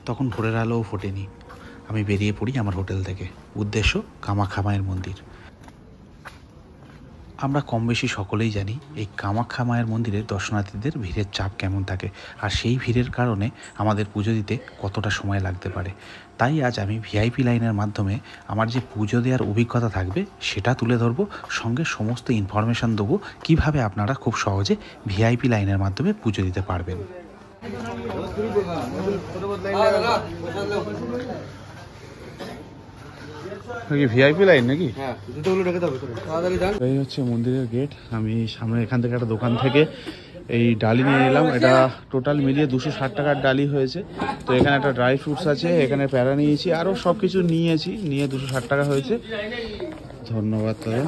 তখন ভোরের আলোও ফোটেনি। আমি বেরিয়ে পড়ি আমার হোটেল থেকে। উদ্দেশ্য কামাখ্যা মায়ের মন্দির। আমরা কম বেশি সকলেই জানি এই কামাখ্যা মায়ের মন্দিরে দর্শনার্থীদের ভিড়ের চাপ কেমন থাকে, আর সেই ভিড়ের কারণে আমাদের পুজো দিতে কতটা সময় লাগতে পারে। তাই আজ আমি ভিআইপি লাইনের মাধ্যমে আমার যে পুজো দেওয়ার অভিজ্ঞতা থাকবে সেটা তুলে ধরবো, সঙ্গে সমস্ত ইনফরমেশান দেবো কীভাবে আপনারা খুব সহজে ভিআইপি লাইনের মাধ্যমে পুজো দিতে পারবেন। ভিআইপি লাইন নাকি? এই হচ্ছে মন্দিরের গেট। আমি সামনে এখান থেকে একটা দোকান থেকে এই ডালি নিয়ে এলাম। এটা টোটাল মিলিয়ে 260 টাকার ডালি হয়েছে। তো এখানে একটা ড্রাই ফ্রুটস আছে, এখানে প্যারা নিয়েছি, আরও সব কিছু নিয়েছি, নিয়ে 260 টাকা হয়েছে। ধন্যবাদ দাদা।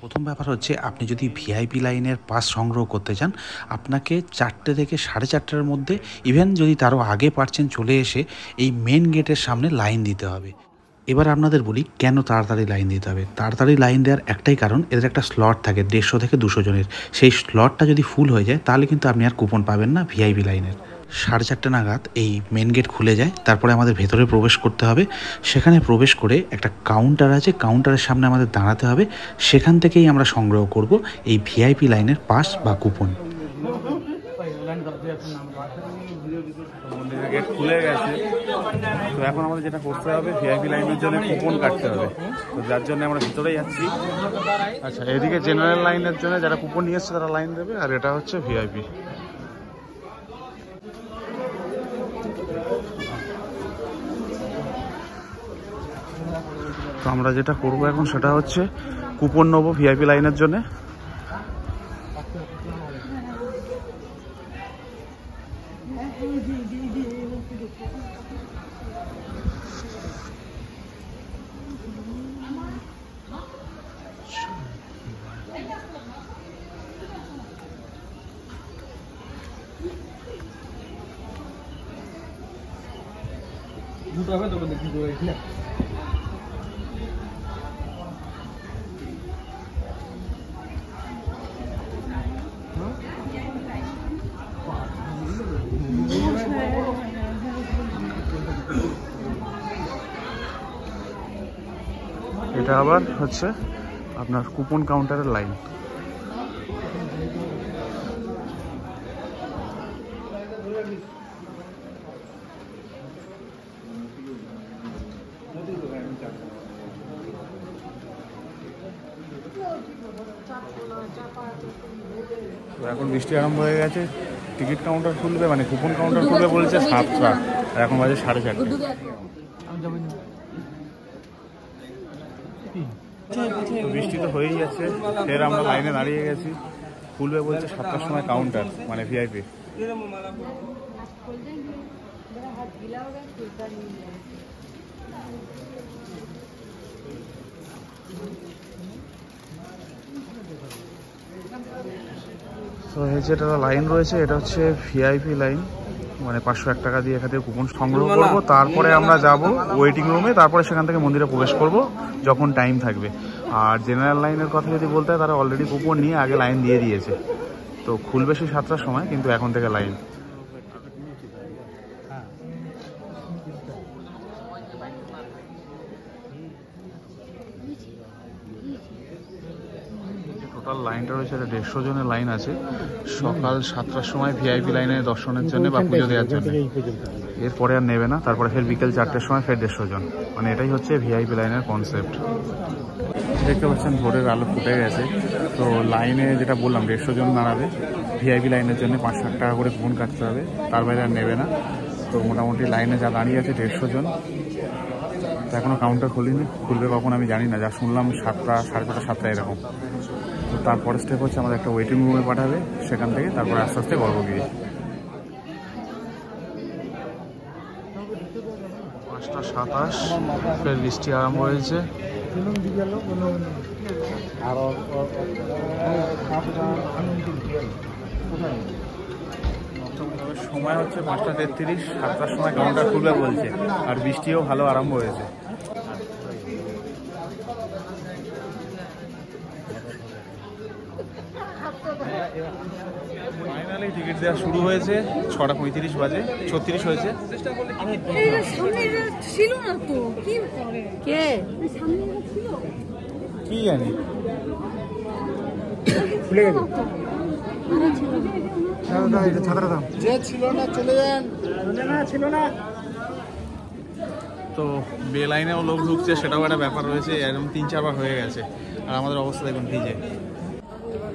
প্রথম ব্যাপার হচ্ছে, আপনি যদি ভিআইপি লাইনের পাস সংগ্রহ করতে চান, আপনাকে 4টে থেকে 4:30টার মধ্যে, ইভেন যদি তারও আগে পারছেন, চলে এসে এই মেন গেটের সামনে লাইন দিতে হবে। এবার আপনাদের বলি কেন তাড়াতাড়ি লাইন দিতে হবে। তাড়াতাড়ি লাইন দেওয়ার একটাই কারণ, এদের একটা স্লট থাকে 150 থেকে 200 জনের। সেই স্লটটা যদি ফুল হয়ে যায় তাহলে কিন্তু আপনি আর কুপন পাবেন না ভিআইপি লাইনের। 4:30 নাগাদ এই মেন গেট খুলে যায়। তারপরে আমাদের ভেতরে প্রবেশ করতে হবে। সেখানে প্রবেশ করে একটা কাউন্টার আছে, কাউন্টারের সামনে আমাদের দাঁড়াতে হবে। সেখান থেকেই আমরা সংগ্রহ করব এই ভিআইপি লাইনের পাস বা কুপন। মন্দিরের গেট খুলে গেছে। তো এখন আমাদের যেটা করতে হবে, ভিআইপি লাইনের জন্য কুপন কাটতে হবে। তো যার জন্য আমরা ভিতরে যাচ্ছি। আচ্ছা, এদিকে জেনারেল লাইনের জন্য যারা কুপন নিয়ে এসছে তারা লাইন দেবে, আর এটা হচ্ছে ভিআইপি। তো আমরা যেটা করবো এখন সেটা হচ্ছে কুপন নেবো ভিআইপি লাইনের জন্য। এটা আবার হচ্ছে আপনার কুপন কাউন্টারের লাইন। এখন বৃষ্টি আরম্ভ হয়ে গেছে। টিকিট কাউন্টার খুলবে, মানে কুপন কাউন্টার খুলবে বলছে 7টা, আর এখন বাজে 4:30। তো বৃষ্টি তো হয়েই যাচ্ছে, ফের আমরা লাইনে দাঁড়িয়ে গেছি। খুলবে বলছে 7টার সময় কাউন্টার, মানে ভিআইপি। তো এই যে এটা লাইন রয়েছে, এটা হচ্ছে ভিআইপি লাইন, মানে 501 টাকা দিয়ে এখান থেকে কুপন সংগ্রহ করবো। তারপরে আমরা যাব ওয়েটিং রুমে, তারপরে সেখান থেকে মন্দিরে প্রবেশ করব যখন টাইম থাকবে। আর জেনারেল লাইনের কথা যদি বলতে হয়, তারা অলরেডি কুপন নিয়ে আগে লাইন দিয়ে দিয়েছে। তো খুলবে সেই 7টার সময়, কিন্তু এখন থেকে লাইন। টোটাল লাইনটা রয়েছে, 150 জনের লাইন আছে। সকাল 7টার সময় ভিআইপি লাইনে দর্শনের জন্য বা পুজো দেওয়ার জন্য। এরপরে আর নেবে না, তারপরে ফের বিকেল 4টের সময় ফের 150 জন। মানে এটাই হচ্ছে ভিআইপি লাইনের কনসেপ্ট। দেখতে পাচ্ছেন ভোরের আলো ফুটে গেছে। তো লাইনে যেটা বললাম 150 জন দাঁড়াবে। ভিআইপি লাইনের জন্য 500 টাকা করে কুপন কাটতে হবে, তার বাইরে আর নেবে না। তো মোটামুটি লাইনে যা দাঁড়িয়ে আছে 150 জন। তো এখনও কাউন্টার খুলিনি, খুলবে কখন আমি জানি না। যা শুনলাম 7টা, 6:30, 7টা এরকম। তো তারপরে স্টেপ হচ্ছে আমাদের একটা ওয়েটিং রুমে পাঠাবে, সেখান থেকে তারপরে আস্তে আস্তে গর্ভগিরি। 5:27, ফের বৃষ্টি আরম্ভ হয়েছে। সময় হচ্ছে 5:33, 7টার সময় কাউন্টার খুলবে বলছে, আর বৃষ্টিও ভালো আরম্ভ হয়েছে। ফাইনালি টিকিট দেওয়া শুরু হয়েছে, 6:35 বাজে, 36 হয়েছে। কি জানি তো বে লাইনেও লোক ঢুকছে, সেটাও একটা ব্যাপার রয়েছে। এরকম 3-4 বার হয়ে গেছে। আর আমাদের অবস্থা দেখুন ভিজে।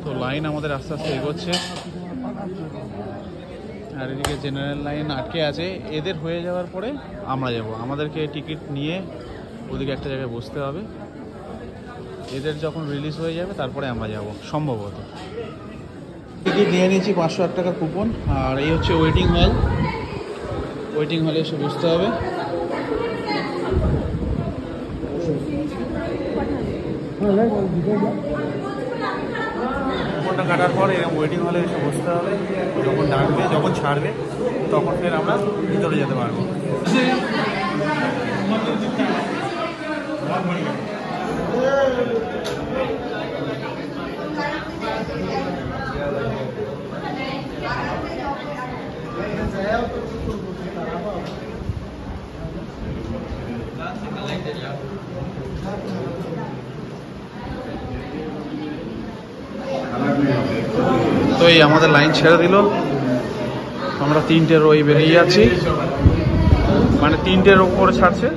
তো লাইন আমাদের আস্তে আস্তে এগোচ্ছে, আর এদিকে জেনারেল লাইন আটকে আছে। এদের হয়ে যাওয়ার পরে আমরা যাব। আমাদেরকে টিকিট নিয়ে ওদিকে একটা জায়গায় বসতে হবে। এদের যখন রিলিজ হয়ে যাবে তারপরে আমরা যাব সম্ভবত। টিকিট নিয়ে নিয়েছি 501 টাকার কুপন। আর এই হচ্ছে ওয়েটিং হল। ওয়েটিং হলে এসে বসতে হবে। কুপনটা কাটার পর এরকম ওয়েটিং হলে এসে বসতে হবে। যখন ডাকবে, যখন ছাড়বে, তখন ফের আমরা ভিতরে যেতে পারবো। তো এই আমাদের লাইন ছেড়ে দিল। আমরা 3টে রোই বেরিয়ে যাচ্ছি, মানে 3টের উপরে ছাড়ছে।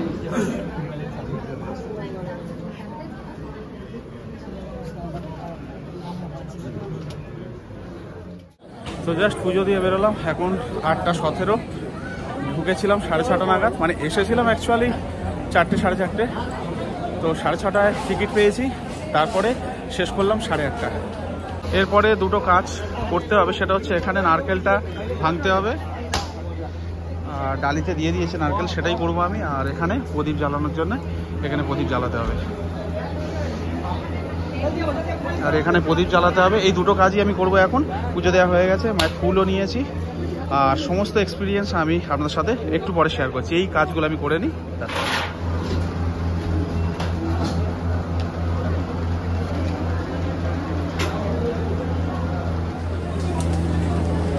তো জাস্ট পুজো দিয়ে বেরোলাম। এখন 8:17। ঢুকেছিলাম 6:30 নাগাদ, মানে এসেছিলাম অ্যাকচুয়ালি 4টে 4:30। তো 6:30টায় টিকিট পেয়েছি। তারপরে শেষ করলাম 8:30। এরপরে দুটো কাজ করতে হবে, সেটা হচ্ছে এখানে নারকেলটা ভাঙতে হবে। আর ডালিতে দিয়ে দিয়েছে নারকেল, সেটাই করবো আমি। আর এখানে প্রদীপ জ্বালানোর জন্য এখানে প্রদীপ জ্বালাতে হবে। আর এখানে প্রদীপ জ্বালাতে হবে। এই দুটো কাজই আমি করব এখন। পুজো দেওয়া হয়ে গেছে, মায়ের ফুলও নিয়েছি। আর সমস্ত এক্সপিরিয়েন্স আমি আপনাদের সাথে একটু পরে শেয়ার করছি। এই কাজগুলো আমি করে নিই।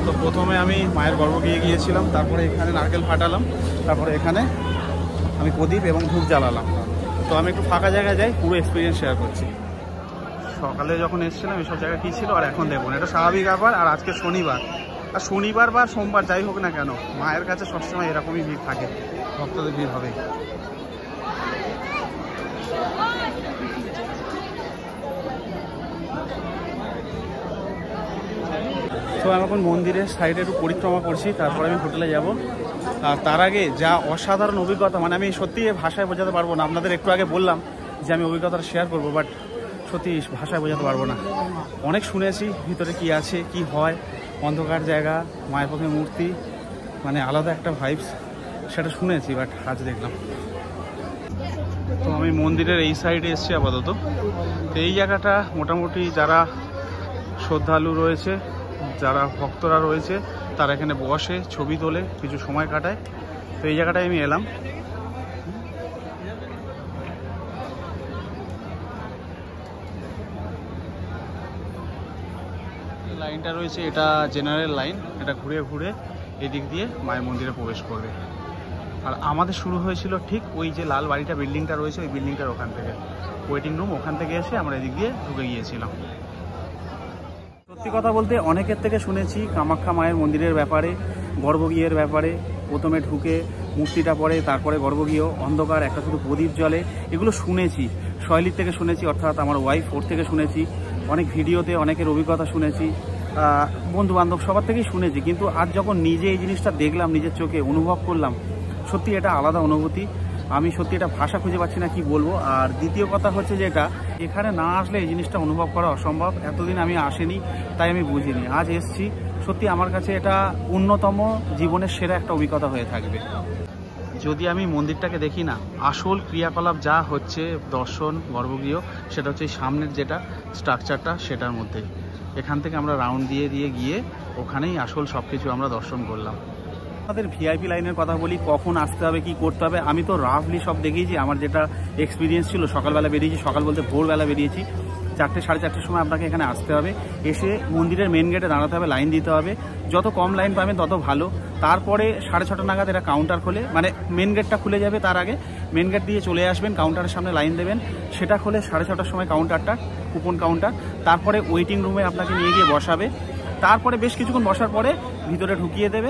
তো প্রথমে আমি মায়ের গর্ভগৃহে গিয়েছিলাম, তারপরে এখানে নারকেল ফাটালাম, তারপরে এখানে আমি প্রদীপ এবং ধূপ জ্বালালাম। তো আমি একটু ফাঁকা জায়গায় যাই, পুরো এক্সপিরিয়েন্স শেয়ার করছি। সকালে যখন এসেছিলাম এসব জায়গা কী ছিল আর এখন দেখুন, এটা স্বাভাবিক ব্যাপার। আর আজকে শনিবার, আর শনিবার বা সোমবার যাই হোক না কেন, মায়ের কাছে সবসময় এরকমই ভিড় থাকে, ভক্তদের ভিড় হবে। তো আমি এখন মন্দিরের সাইডে একটু পরিক্রমা করছি, তারপরে আমি হোটেলে যাব। আর তার আগে যা অসাধারণ অভিজ্ঞতা, মানে আমি সত্যি ভাষায় বোঝাতে পারবো না। আপনাদের একটু আগে বললাম যে আমি অভিজ্ঞতাটা শেয়ার করবো, বাট সত্যি ভাষায় বোঝাতে পারবো না। অনেক শুনেছি ভিতরে কি আছে, কি হয়, অন্ধকার জায়গা, মায়ের পক্ষে মূর্তি, মানে আলাদা একটা ভাইবস, সেটা শুনেছি, বাট আজ দেখলাম। তো আমি মন্দিরের এই সাইডে এসেছি আপাতত। তো এই জায়গাটা মোটামুটি যারা শ্রদ্ধালু রয়েছে, যারা ভক্তরা রয়েছে, তারা এখানে বসে ছবি তোলে, কিছু সময় কাটায়। তো এই জায়গাটায় আমি এলাম। লাইনটা রয়েছে, এটা জেনারেল লাইন। এটা ঘুরে ঘুরে এদিক দিয়ে মায়ের মন্দিরে প্রবেশ করবে। আর আমাদের শুরু হয়েছিল ঠিক ওই যে লাল বাড়িটা, বিল্ডিংটা রয়েছে, ওই বিল্ডিংটার ওখান থেকে, ওয়েটিং রুম ওখান থেকে এসে আমরা এদিক দিয়ে ঢুকে গিয়েছিলাম। সত্যি কথা বলতে অনেকের থেকে শুনেছি কামাখ্যা মায়ের মন্দিরের ব্যাপারে, গর্ভগৃহের ব্যাপারে। প্রথমে ঢুকে মূর্তিটা পড়ে, তারপরে গর্ভগৃহ, অন্ধকার, একটা শুধু প্রদীপ জ্বলে, এগুলো শুনেছি। শৈলীর থেকে শুনেছি, অর্থাৎ আমার ওয়াইফ, ওর থেকে শুনেছি। অনেক ভিডিওতে অনেকের অভিজ্ঞতা শুনেছি, বন্ধু বান্ধব সবার থেকেই শুনেছি। কিন্তু আজ যখন নিজে এই জিনিসটা দেখলাম, নিজের চোখে অনুভব করলাম, সত্যি এটা আলাদা অনুভূতি। আমি সত্যি এটা ভাষা খুঁজে পাচ্ছি না কি বলবো। আর দ্বিতীয় কথা হচ্ছে যেটা, এখানে না আসলে এই জিনিসটা অনুভব করা অসম্ভব। এতদিন আমি আসিনি, তাই আমি বুঝিনি। আজ এসছি, সত্যি আমার কাছে এটা অন্যতম জীবনের সেরা একটা অভিজ্ঞতা হয়ে থাকবে। যদি আমি মন্দিরটাকে দেখি না, আসল ক্রিয়াকলাপ যা হচ্ছে, দর্শন, গর্ভগৃহ, সেটা হচ্ছে সামনের যেটা স্ট্রাকচারটা, সেটার মধ্যে। এখান থেকে আমরা রাউন্ড দিয়ে গিয়ে ওখানেই আসল সব কিছু আমরা দর্শন করলাম। আমাদের ভিআইপি লাইনের কথা বলি, কখন আসতে হবে, কি করতে হবে, আমি তো রাফলি সব দেখিয়েছি। আমার যেটা এক্সপিরিয়েন্স ছিল, সকালবেলা বেরিয়েছি, সকাল বলতে ভোরবেলা বেরিয়েছি। 4টে 4:30 সময় আপনাকে এখানে আসতে হবে। এসে মন্দিরের মেন গেটে দাঁড়াতে হবে, লাইন দিতে হবে। যত কম লাইন পাবেন তত ভালো। তারপরে 6:30 নাগাদ এরা কাউন্টার খোলে, মানে মেন গেটটা খুলে যাবে, তার আগে মেন গেট দিয়ে চলে আসবেন, কাউন্টারের সামনে লাইন দেবেন। সেটা খোলে 6:30টার সময় কাউন্টারটা, কুপন কাউন্টার। তারপরে ওয়েটিং রুমে আপনাকে নিয়ে গিয়ে বসাবে। তারপরে বেশ কিছুক্ষণ বসার পরে ভিতরে ঢুকিয়ে দেবে।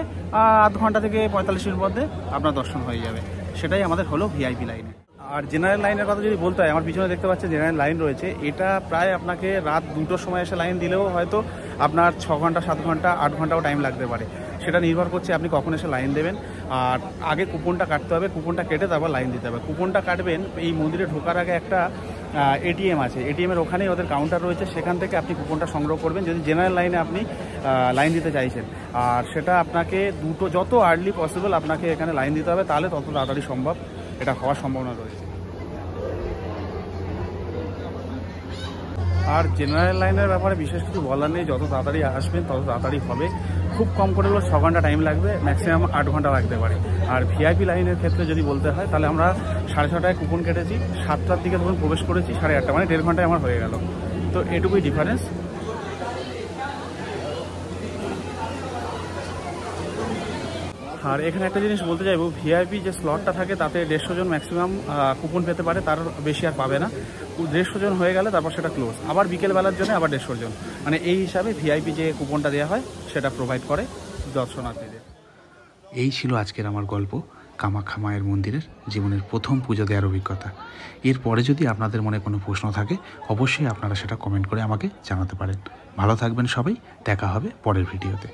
আধ ঘন্টা থেকে 45 মিনিট মধ্যে আপনার দর্শন হয়ে যাবে। সেটাই আমাদের হলো ভিআইপি লাইনে। আর জেনারেল লাইনের কথা যদি বলতে হয়, আমার পিছনে দেখতে পাচ্ছেন জেনারেল লাইন রয়েছে। এটা প্রায় আপনাকে রাত 2টোর সময় এসে লাইন দিলেও হয়তো আপনার 6 ঘন্টা, 7 ঘন্টা, 8 ঘন্টাও টাইম লাগতে পারে। সেটা নির্ভর করছে আপনি কখন এসে লাইন দেবেন। আর আগে কুপনটা কাটতে হবে, কুপনটা কেটে তারপর লাইন দিতে হবে। কুপনটা কাটবেন, এই মন্দিরে ঢোকার আগে একটা এটিএম আছে, এটিএমের ওখানেই ওদের কাউন্টার রয়েছে, সেখান থেকে আপনি কুপনটা সংগ্রহ করবেন যদি জেনারেল লাইনে আপনি লাইন দিতে চাইছেন। আর সেটা আপনাকে যত আর্লি পসিবল আপনাকে এখানে লাইন দিতে হবে, তাহলে তত তাড়াতাড়ি সম্ভব এটা হওয়ার সম্ভাবনা রয়েছে। আর জেনারেল লাইনের ব্যাপারে বিশেষ কিছু বলার নেই, যত তাড়াতাড়ি আসবেন তত তাড়াতাড়ি হবে। খুব কম করে হলেও 6 ঘন্টা টাইম লাগবে, ম্যাক্সিমাম 8 ঘন্টা লাগতে পারে। আর ভিআইপি লাইনের ক্ষেত্রে যদি বলতে হয়, তাহলে আমরা 6:30টায় কুপন কেটেছি, 7টার দিকে ধরুন প্রবেশ করেছি, 8:30, মানে 1.5 ঘন্টায় আমার হয়ে গেল। তো এটুকুই ডিফারেন্স। আর এখানে একটা জিনিস বলতে চাইবো, ভিআইপি যে স্লটটা থাকে তাতে 150 জন ম্যাক্সিমাম কুপন পেতে পারে, তার বেশি আর পাবে না। 150 জন হয়ে গেলে তারপর সেটা ক্লোজ, আবার বিকেলবেলার জন্য আবার 150 জন, মানে এই হিসাবে ভিআইপি যে কুপনটা দেওয়া হয় সেটা প্রোভাইড করে দর্শনার্থীদের। এই ছিল আজকের আমার গল্প, কামাখ্যা মায়ের মন্দিরের জীবনের প্রথম পুজো দেওয়ার অভিজ্ঞতা। এরপরে যদি আপনাদের মনে কোনো প্রশ্ন থাকে, অবশ্যই আপনারা সেটা কমেন্ট করে আমাকে জানাতে পারেন। ভালো থাকবেন সবাই, দেখা হবে পরের ভিডিওতে।